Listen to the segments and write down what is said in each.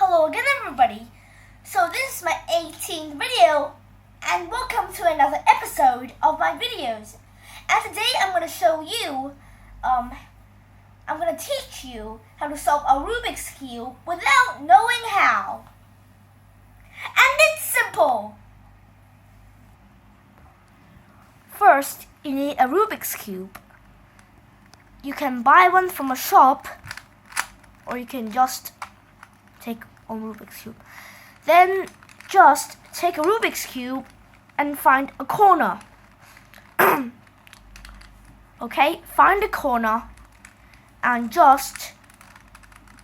Hello again, everybody. So this is my 18th video, and welcome to another episode of my videos. And today I'm going to show you, I'm going to teach you how to solve a Rubik's Cube without knowing how. And it's simple. First, you need a Rubik's Cube. You can buy one from a shop, or you can just take a Rubik's Cube. Then just take a Rubik's Cube and find a corner. Okay, find a corner and just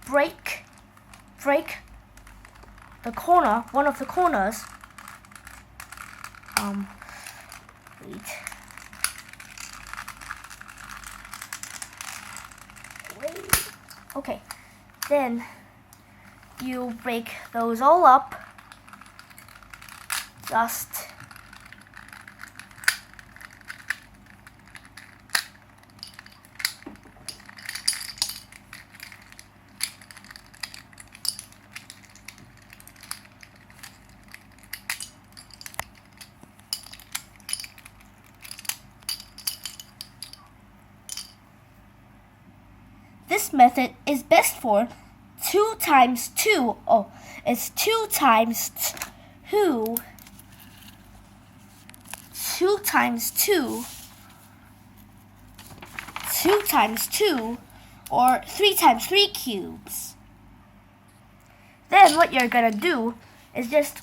break the corner, one of the corners. Wait. Okay, then you break those all up. This method is best for 2 times 2. Oh, it's 2 times 2. 2 times 2. 2 times 2, or 3 times 3 cubes. Then what you're gonna do is just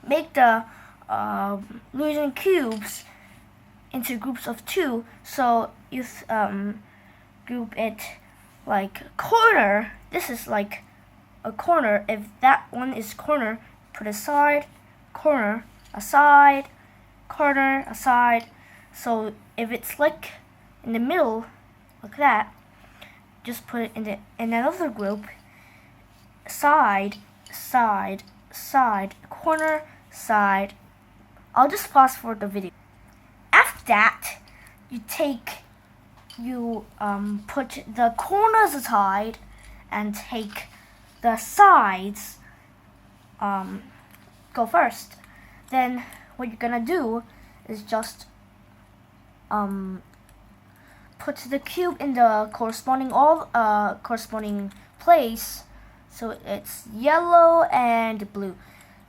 make the losing cubes into groups of 2. So you group it like corner. This is like a corner. If that one is corner, put aside, corner, aside, corner, aside. So if it's like in the middle, like that, just put it in another group. Side, side, side, corner, side. I'll just fast forward the video. After that, you put the corners aside and take the sides go first. Then what you're gonna do is just put the cube in the corresponding place. So it's yellow and blue.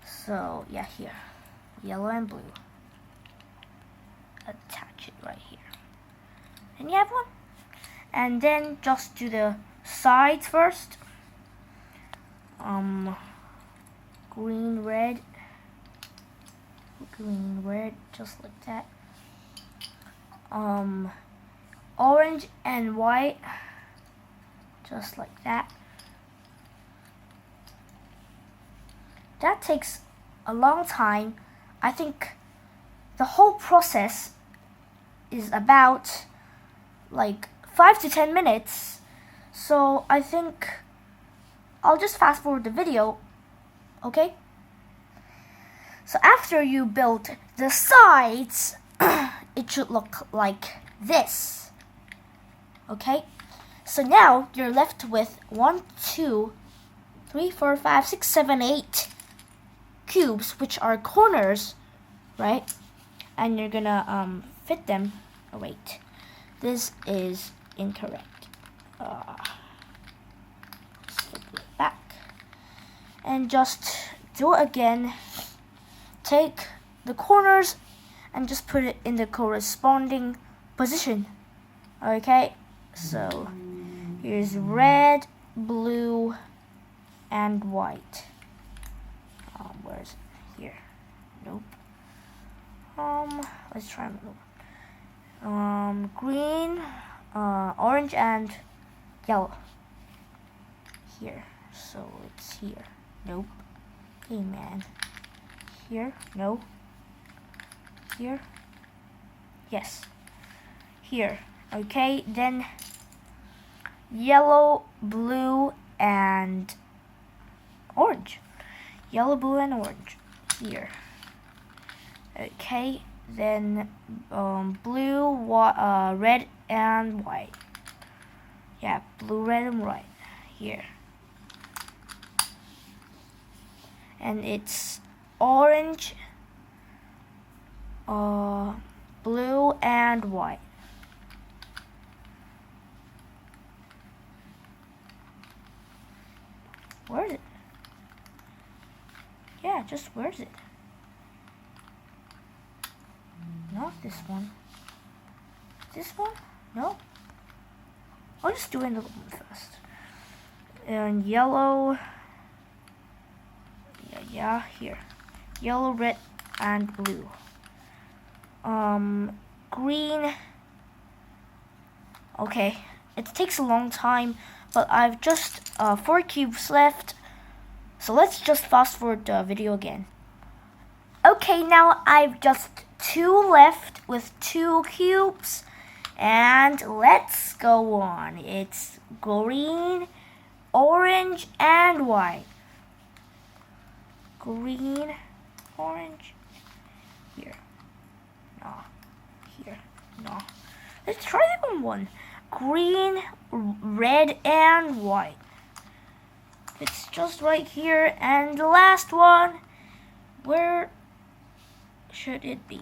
So yeah, here, yellow and blue. Attach it right here. And you have one. And then just do the sides first. Green, red, just like that. Orange and white, just like that. That takes a long time. I think the whole process is about like 5 to 10 minutes. So I think I'll just fast forward the video, okay? So after you build the sides, it should look like this, okay? So now you're left with 1, 2, 3, 4, 5, 6, 7, 8 cubes, which are corners, right? And you're gonna fit them. Oh wait, this is incorrect. Flip it back and just do it again. Take the corners and just put it in the corresponding position. Okay, so here's red, blue, and white. Where's it? Here? Nope. Let's try another one. Green, orange, and yellow. Here. So it's here. Nope. Hey man. Here. No. Here. Yes. Here. Okay. Then yellow, blue, and orange. Yellow, blue, and orange. Here. Okay. Then blue, red, and white. Yeah, blue, red, and white. Here. and it's orange, blue, and white. Where is it? Yeah, just where is it? Not this one. This one? No. I'll just do another one first. And yellow. Yeah, here. Yellow, red, and blue. Green. Okay, it takes a long time, but I've just 4 cubes left. So let's just fast forward the video again. Okay, now I've just 2 left with 2 cubes. And let's go on. It's green, orange, and white. Green, orange, here. No, here, no. Let's try the one. Green, red, and white. It's just right here. And the last one, where should it be?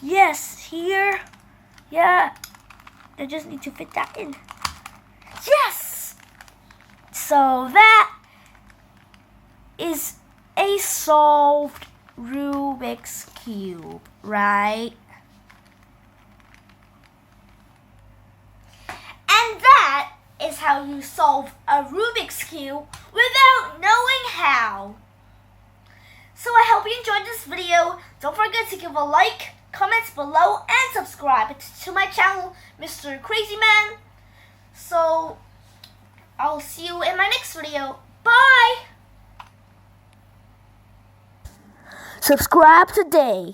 Yes, here. Yeah, I just need to fit that in. Yes! So that is a solved Rubik's Cube, right? And that is how you solve a Rubik's Cube without knowing how. So I hope you enjoyed this video. Don't forget to give a like, comments below, and subscribe to my channel, Mr. Crazy Man. So I'll see you in my next video. Bye! Subscribe today.